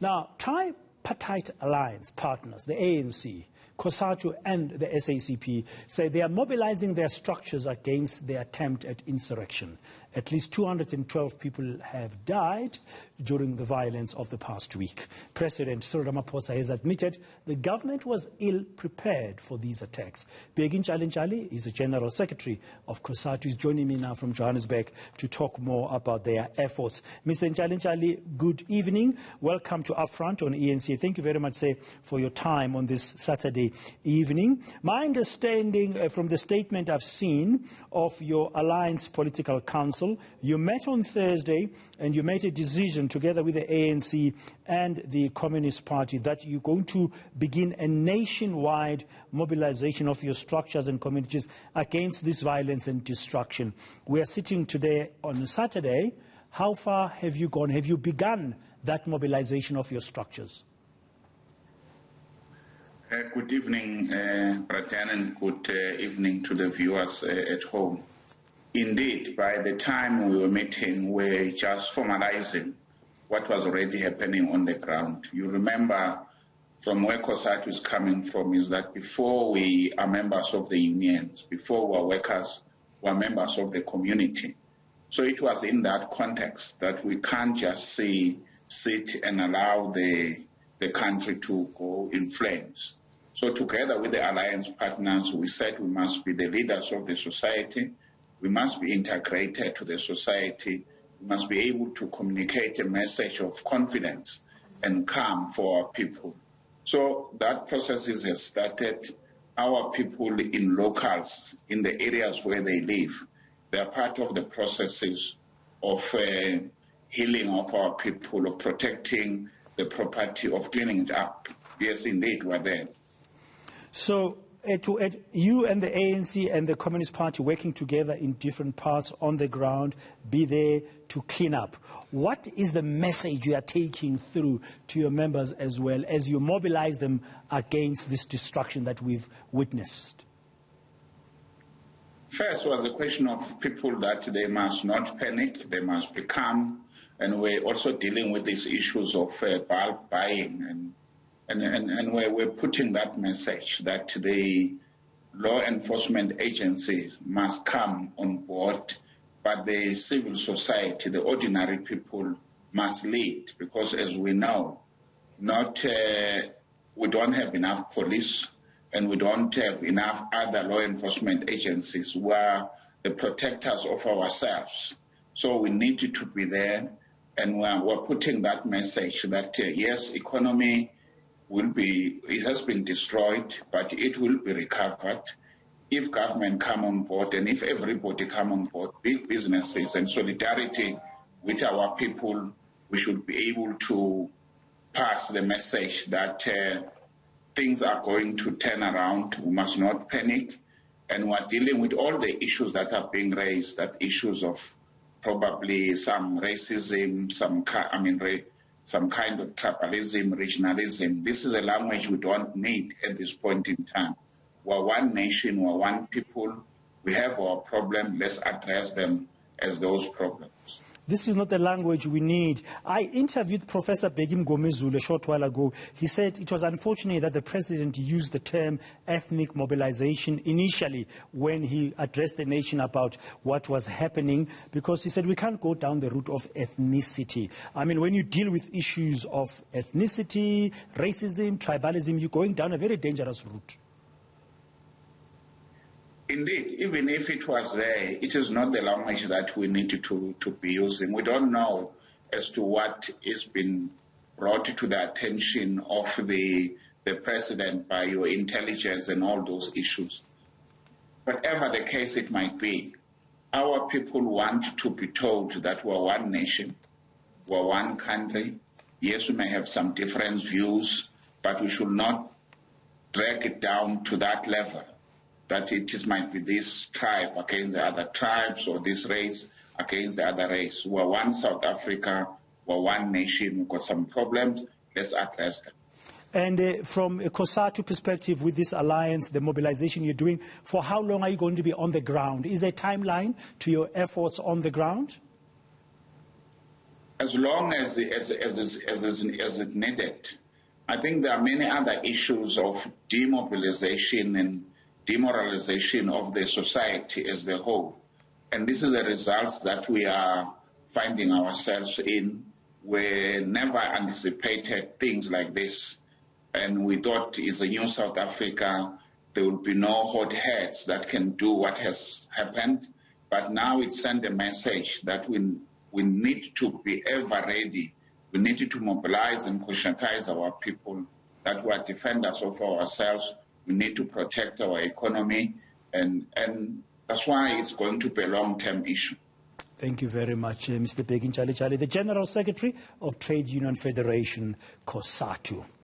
Now, Tripartite Alliance partners, the ANC, Cosatu and the SACP, say they are mobilizing their structures against the attempt at insurrection. At least 212 people have died during the violence of the past week. President Cyril Ramaphosa has admitted the government was ill-prepared for these attacks. Bheki Ntshalitshali is the General Secretary of Cosatu. He's joining me now from Johannesburg to talk more about their efforts. Mr. Ntshalitshali, good evening. Welcome to Upfront on eNCA. Thank you very much, sir, for your time on this Saturday evening. My understanding from the statement I've seen of your Alliance Political Council, you met on Thursday and you made a decision together with the ANC and the Communist Party that you're going to begin a nationwide mobilization of your structures and communities against this violence and destruction. We are sitting today on Saturday. How far have you gone? Have you begun that mobilization of your structures? Good evening, Bratan, and good evening to the viewers at home. Indeed, by the time we were meeting, we were just formalizing what was already happening on the ground. You remember from where Cosatu is coming from is that before we are members of the unions, before we are workers, we are members of the community. So it was in that context that we can't just sit and allow the country to go in flames. So together with the alliance partners, we said we must be the leaders of the society. We must be integrated to the society. We must be able to communicate a message of confidence and calm for our people. So that process has started. Our people in locals, in the areas where they live, they are part of the processes of healing of our people, of protecting the property, of cleaning it up. Yes, indeed, we're there. So you and the ANC and the Communist Party working together in different parts on the ground, be there to clean up. What is the message you are taking through to your members as well as you mobilize them against this destruction that we've witnessed? First was the question of people that they must not panic, they must be calm, and we're also dealing with these issues of bulk buying and we're putting that message that the law enforcement agencies must come on board, but the civil society, the ordinary people, must lead, because as we know, we don't have enough police and we don't have enough other law enforcement agencies who are the protectors of ourselves. So we need to be there, and we're putting that message that yes, economy it has been destroyed, but it will be recovered if government come on board and if everybody come on board, big businesses and solidarity with our people. We should be able to pass the message that things are going to turn around. We must not panic, and we're dealing with all the issues that are being raised, that issues of probably some racism, some kind of tribalism, regionalism. This is a language we don't need at this point in time. We're one nation, we're one people. We have our problem. Let's address them as those problems. This is not the language we need. I interviewed Professor Bheki Ntshalitshali a short while ago. He said it was unfortunate that the president used the term ethnic mobilization initially when he addressed the nation about what was happening, because he said we can't go down the route of ethnicity. I mean, when you deal with issues of ethnicity, racism, tribalism, you're going down a very dangerous route. Indeed, even if it was there, it is not the language that we need to be using. We don't know as to what is being brought to the attention of the president by your intelligence and all those issues. Whatever the case it might be, our people want to be told that we're one nation, we're one country. Yes, we may have some different views, but we should not drag it down to that level, that might be this tribe against the other tribes or this race against the other race. We're one South Africa, we're one nation, we've got some problems, let's address them. And from a Cosatu perspective with this alliance, the mobilization you're doing, for how long are you going to be on the ground? Is there a timeline to your efforts on the ground? as long as it needed. I think there are many other issues of demobilization and demoralization of the society as a whole. And this is the results that we are finding ourselves in. We never anticipated things like this. And we thought it's a new South Africa. There will be no hot heads that can do what has happened. But now it sent a message that we need to be ever ready. We need to mobilize and conscientize our people that we are defenders of ourselves. We need to protect our economy. And that's why it's going to be a long-term issue. Thank you very much, Mr. Bheki Ntshalitshali, the General Secretary of Trade Union Federation, Cosatu.